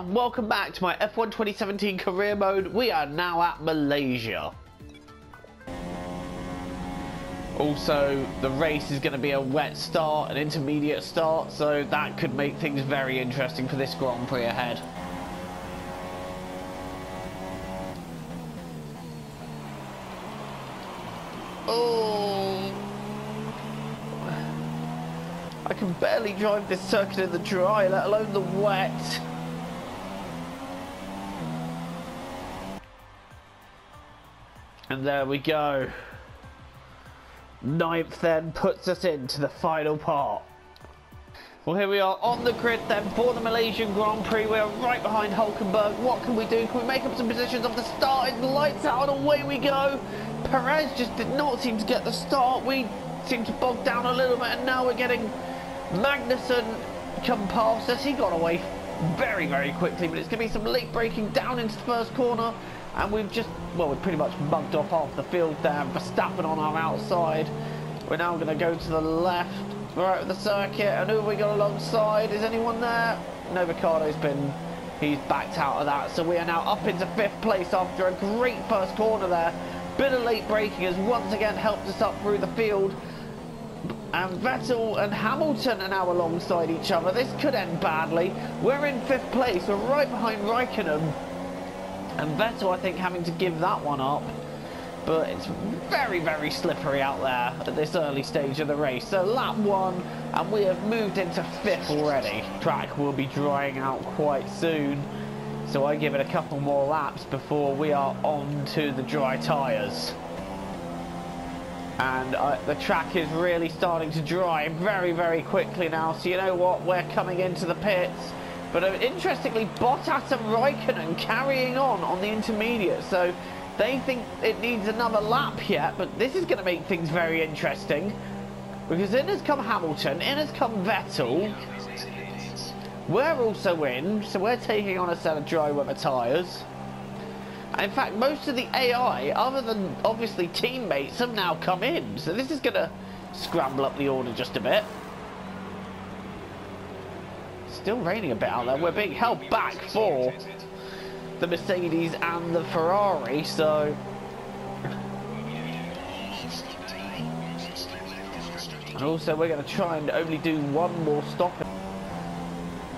And welcome back to my F1 2017 career mode. We are now at Malaysia. Also, the race is going to be a wet start, an intermediate start, so that could make things very interesting for this Grand Prix ahead. Oh! I can barely drive this circuit in the dry, let alone the wet. And there we go. Ninth then puts us into the final part. Well, here we are on the grid then for the Malaysian Grand Prix. We're right behind Hulkenberg. What can we do? Can we make up some positions off the start? The lights out and away we go. Perez just did not seem to get the start. We seem to bog down a little bit, and now we're getting Magnussen come past us. He got away very, very quickly, but it's going to be some late braking down into the first corner. And we've just, well, we've pretty much mugged off half the field there. Verstappen on our outside. We're now going to go to the left, right of the circuit. And who have we got alongside? Is anyone there? No, he's backed out of that. So we are now up into 5th place after a great first corner there. Bit of late braking has once again helped us up through the field. And Vettel and Hamilton are now alongside each other. This could end badly. We're in 5th place. We're right behind Raikkonen. And Vettel, I think, having to give that one up. But it's very, very slippery out there at this early stage of the race. So lap 1, and we have moved into 5th already. Track will be drying out quite soon. So I give it a couple more laps before we are on to the dry tyres. And the track is really starting to dry very, very quickly now. So you know what? We're coming into the pits. But interestingly, Bottas and Raikkonen carrying on the intermediate. So they think it needs another lap yet. But this is going to make things very interesting. Because in has come Hamilton, in has come Vettel. We're also in, so we're taking on a set of dry weather tyres. And in fact, most of the AI, other than obviously teammates, have now come in. So this is going to scramble up the order just a bit. Still raining a bit out there. We're being held back for the Mercedes and the Ferrari, so and also we're going to try and only do one more stop.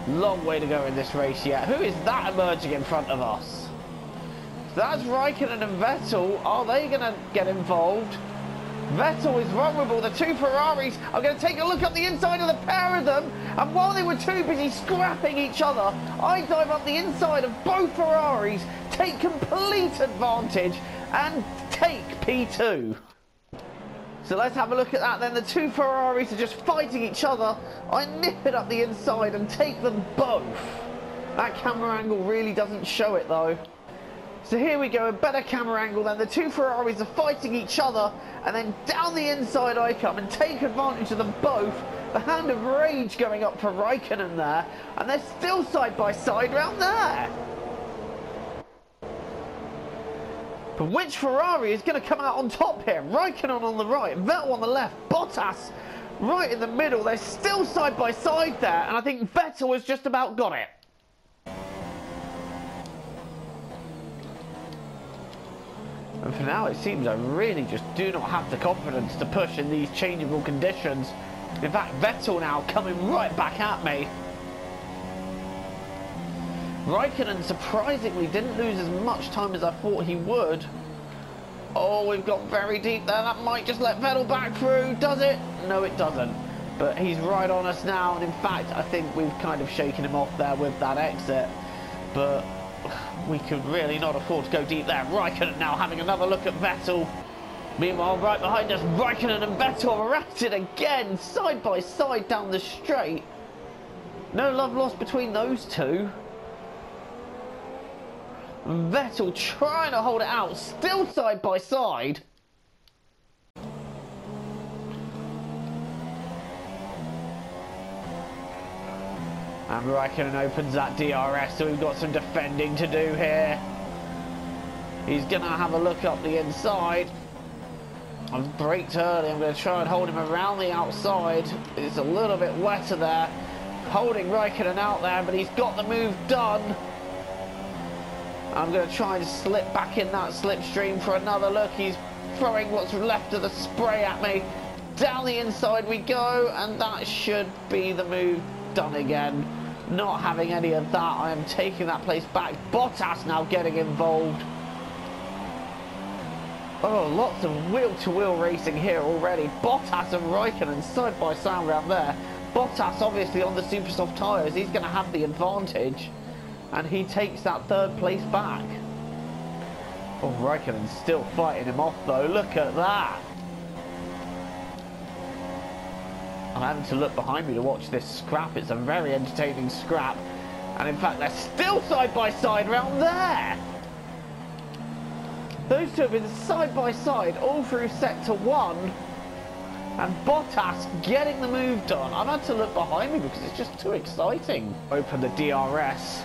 Long way to go in this race yet. Who is that emerging in front of us? That's Raikkonen and Vettel. Are they going to get involved? Vettel is vulnerable. The two Ferraris are going to take a look up the inside of the pair of them. And while they were too busy scrapping each other, I dive up the inside of both Ferraris, take complete advantage, and take P2. So let's have a look at that then. The two Ferraris are just fighting each other. I nip it up the inside and take them both. That camera angle really doesn't show it though. So here we go, a better camera angle then. The two Ferraris are fighting each other, and then down the inside I come and take advantage of them both. The hand of rage going up for Raikkonen there, and they're still side by side round there. But which Ferrari is going to come out on top here? Raikkonen on the right, Vettel on the left, Bottas right in the middle. They're still side by side there, and I think Vettel has just about got it. And for now, it seems I really just do not have the confidence to push in these changeable conditions. In fact, Vettel now coming right back at me. Raikkonen surprisingly didn't lose as much time as I thought he would. Oh, we've got very deep there. That might just let Vettel back through. Does it? No, it doesn't. But he's right on us now. And in fact, I think we've kind of shaken him off there with that exit. But we could really not afford to go deep there. Raikkonen now having another look at Vettel. Meanwhile, right behind us, Raikkonen and Vettel are at it again, side by side down the straight. No love lost between those two. And Vettel trying to hold it out, still side by side. And Raikkonen opens that DRS, so we've got some defending to do here. He's going to have a look up the inside. I've braked early. I'm going to try and hold him around the outside. It's a little bit wetter there. Holding Raikkonen out there, but he's got the move done. I'm going to try and slip back in that slipstream for another look. He's throwing what's left of the spray at me. Down the inside we go, and that should be the move done again. Not having any of that. I am taking that place back. Bottas now getting involved. Oh, lots of wheel-to-wheel racing here already. Bottas and Raikkonen side by side around there. Bottas obviously on the super soft tyres. He's going to have the advantage. And he takes that third place back. Oh, Raikkonen's still fighting him off though. Look at that. I'm having to look behind me to watch this scrap. It's a very entertaining scrap. And in fact, they're still side by side around there. Those two have been side by side all through sector 1. And Bottas getting the move done. I've had to look behind me because it's just too exciting. Open the DRS.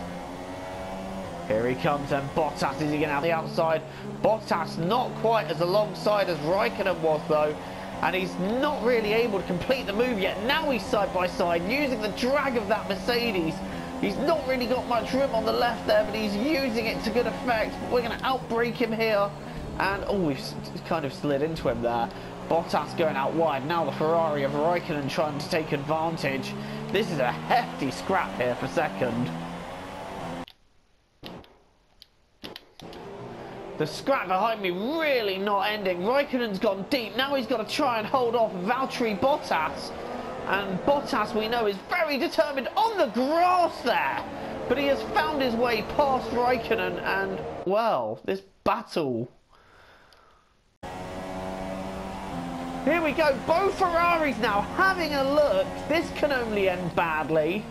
Here he comes, and Bottas, is he going to have the outside? Bottas not quite as alongside as Raikkonen was though, and he's not really able to complete the move yet. Now he's side by side, using the drag of that Mercedes. He's not really got much room on the left there, but he's using it to good effect. But we're going to outbrake him here, and oh, we've kind of slid into him there. Bottas going out wide. Now the Ferrari of Raikkonen trying to take advantage. This is a hefty scrap here for second. The scrap behind me really not ending. Raikkonen's gone deep. Now he's got to try and hold off Valtteri Bottas. And Bottas, we know, is very determined on the grass there. But he has found his way past Raikkonen, and, well, this battle. Here we go. Both Ferraris now having a look. This can only end badly.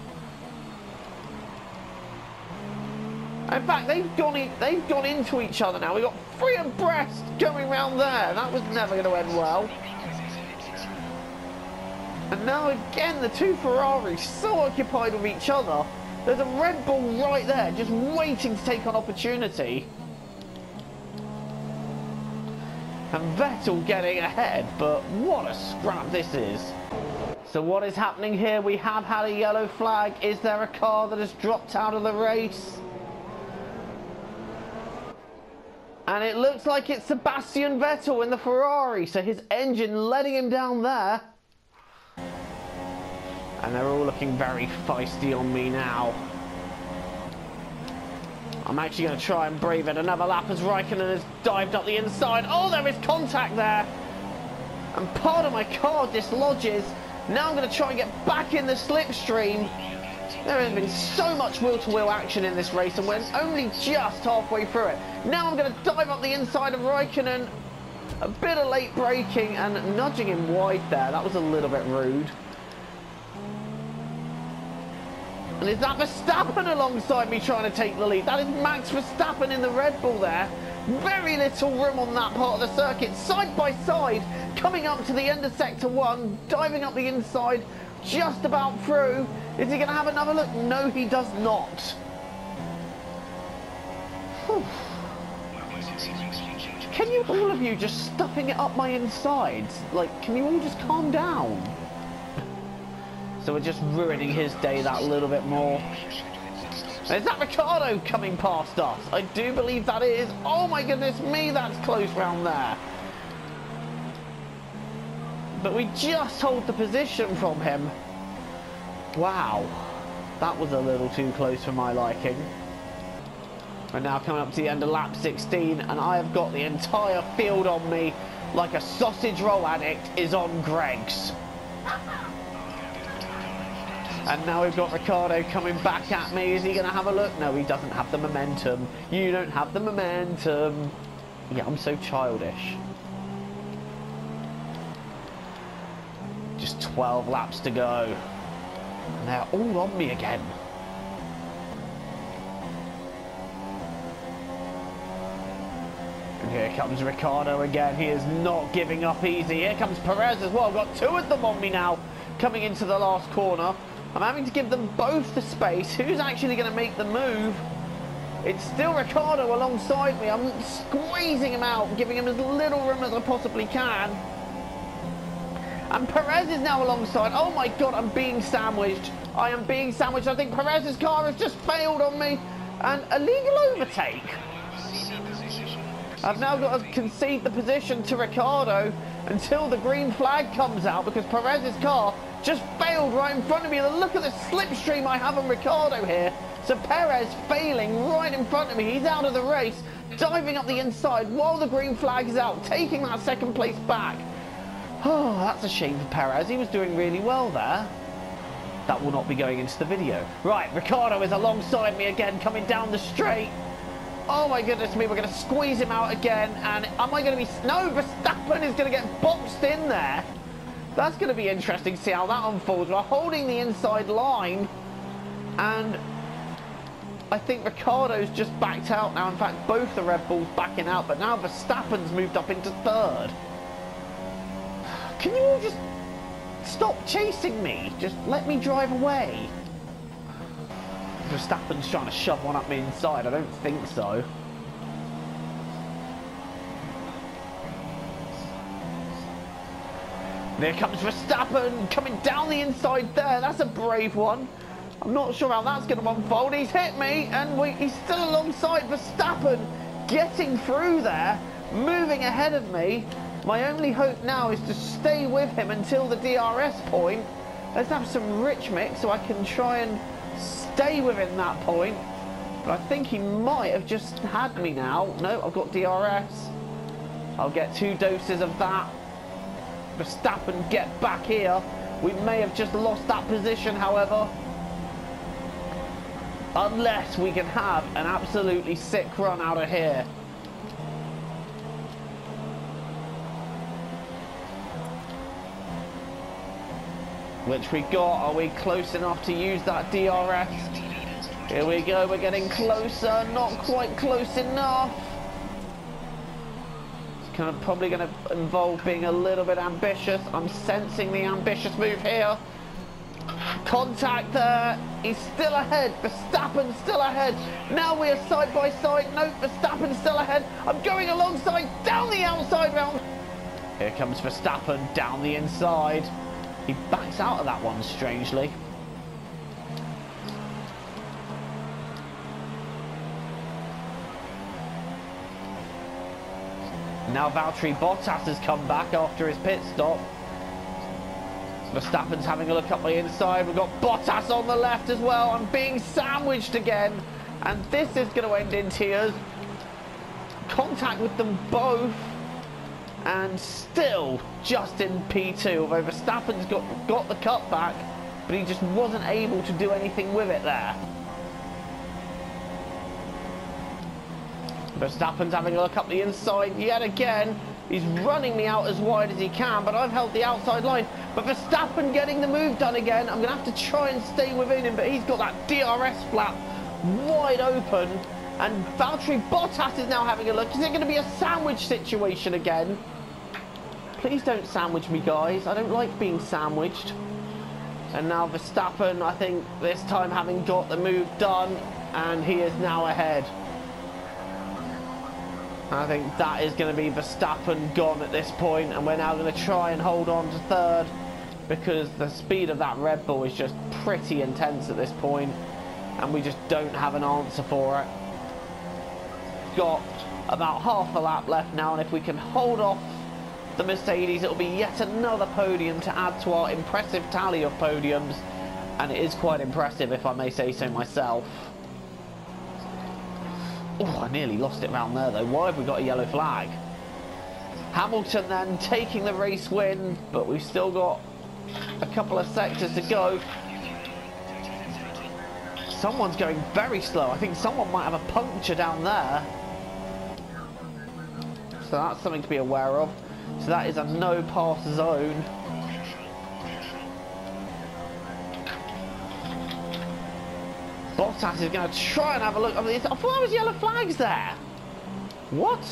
In fact, they've gone into each other now. We've got 3 abreast going round there. That was never going to end well. And now again, the two Ferraris so occupied with each other. There's a Red Bull right there, just waiting to take on opportunity. And Vettel getting ahead, but what a scrap this is. So what is happening here? We have had a yellow flag. Is there a car that has dropped out of the race? And it looks like it's Sebastian Vettel in the Ferrari, so his engine letting him down there. And they're all looking very feisty on me now. I'm actually going to try and brave it another lap as Raikkonen has dived up the inside. Oh, there is contact there. And part of my car dislodges. Now I'm going to try and get back in the slipstream. There has been so much wheel-to-wheel action in this race, and we're only just halfway through it. Now I'm going to dive up the inside of Raikkonen. A bit of late braking and nudging him wide there. That was a little bit rude. And is that Verstappen alongside me trying to take the lead? That is Max Verstappen in the Red Bull there. Very little room on that part of the circuit. Side by side, coming up to the end of Sector 1, diving up the inside, just about through. Is he going to have another look? No, he does not. Whew. Can you, all of you, just stuffing it up my insides? Like, can you all just calm down? So we're just ruining his day that little bit more. Is that Ricciardo coming past us? I do believe that is. Oh my goodness me, that's close round there. But we just hold the position from him. Wow. That was a little too close for my liking. We're now coming up to the end of lap 16, and I have got the entire field on me like a sausage roll addict is on Greg's. And now we've got Ricciardo coming back at me. Is he going to have a look? No, he doesn't have the momentum. You don't have the momentum. Yeah, I'm so childish. Just 12 laps to go. And they're all on me again. And here comes Ricciardo again. He is not giving up easy. Here comes Perez as well. I've got 2 of them on me now coming into the last corner. I'm having to give them both the space. Who's actually going to make the move? It's still Ricciardo alongside me. I'm squeezing him out, giving him as little room as I possibly can. And Perez is now alongside. Oh my God, I'm being sandwiched. I am being sandwiched. I think Perez's car has just failed on me. and illegal overtake. I've now got to concede the position to Ricciardo until the green flag comes out, because Perez's car just failed right in front of me. Look at the slipstream I have on Ricciardo here. So Perez failing right in front of me. He's out of the race, diving up the inside while the green flag is out, taking that second place back. Oh, that's a shame for Perez. He was doing really well there. That will not be going into the video. Right, Ricciardo is alongside me again, coming down the straight. Oh my goodness me, we're going to squeeze him out again. And am I going to be... No, Verstappen is going to get boxed in there. That's going to be interesting to see how that unfolds. We're holding the inside line. And I think Ricciardo's just backed out now. In fact, both the Red Bulls backing out. But now Verstappen's moved up into third. Can you all just stop chasing me? Just let me drive away. Verstappen's trying to shove one up me inside. I don't think so. There comes Verstappen coming down the inside there. That's a brave one. I'm not sure how that's going to unfold. He's hit me and he's still alongside Verstappen, getting through there, moving ahead of me. My only hope now is to stay with him until the DRS point. Let's have some rich mix so I can try and stay within that point. But I think he might have just had me now. No, I've got DRS. I'll get 2 doses of that. Verstappen, get back here. We may have just lost that position, however. Unless we can have an absolutely sick run out of here. Which we got. Are we close enough to use that DRS? Here we go. We're getting closer. Not quite close enough. It's kind of probably going to involve being a little bit ambitious. I'm sensing the ambitious move here. Contact there. He's still ahead. Verstappen's still ahead. Now we are side by side. No, Verstappen's still ahead. I'm going alongside down the outside round. Here comes Verstappen down the inside. He backs out of that one, strangely. Now Valtteri Bottas has come back after his pit stop. Verstappen's having a look up the inside. We've got Bottas on the left as well. I'm being sandwiched again. And this is going to end in tears. Contact with them both. And still just in P2, although Verstappen's got the cutback, but he just wasn't able to do anything with it there. Verstappen's having a look up the inside yet again. He's running me out as wide as he can, but I've held the outside line. But Verstappen getting the move done again. I'm going to have to try and stay within him, but he's got that DRS flap wide open. And Valtteri Bottas is now having a look. Is it going to be a sandwich situation again? Please don't sandwich me, guys. I don't like being sandwiched. And now Verstappen, I think, this time having got the move done, and he is now ahead. I think that is going to be Verstappen gone at this point, and we're now going to try and hold on to third, because the speed of that Red Bull is just pretty intense at this point, and we just don't have an answer for it. Got about half a lap left now, and if we can hold off the Mercedes, it'll be yet another podium to add to our impressive tally of podiums, and it is quite impressive, if I may say so myself. Oh, I nearly lost it round there though. Why have we got a yellow flag? Hamilton then taking the race win, but we've still got a couple of sectors to go. Someone's going very slow. I think someone might have a puncture down there. So that's something to be aware of. So that is a no pass zone. Bottas is going to try and have a look. I thought there was yellow flags there. What?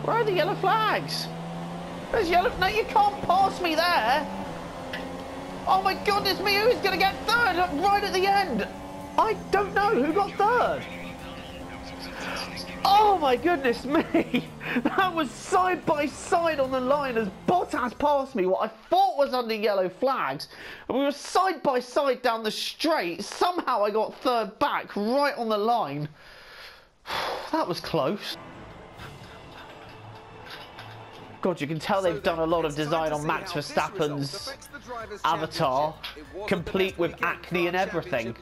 Where are the yellow flags? There's yellow. No, you can't pass me there. Oh my goodness me, who's going to get third right at the end? I don't know who got third. Oh my goodness me! That was side by side on the line as Bottas passed me what I thought was under yellow flags. And we were side by side down the straight. Somehow I got third back right on the line. That was close. God, you can tell they've done a lot of design on Max Verstappen's avatar, complete with acne and everything.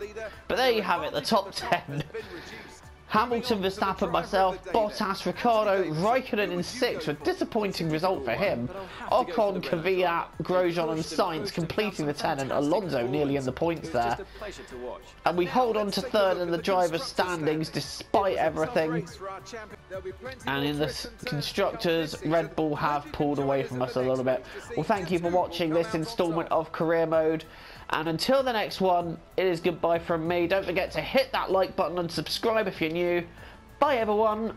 But there you have it, the top 10. Hamilton, Verstappen, myself, Bottas, Ricciardo, Raikkonen in 6th, a disappointing result for him. Ocon, Kvyat, Grosjean and Sainz completing the 10, and Alonso nearly in the points there. And we hold on to 3rd in the drivers' standings despite everything. And in the constructors, Red Bull have pulled away from us a little bit. Well, thank you for watching this instalment of Career Mode. And until the next one, it is goodbye from me. Don't forget to hit that like button and subscribe if you're new. Bye everyone.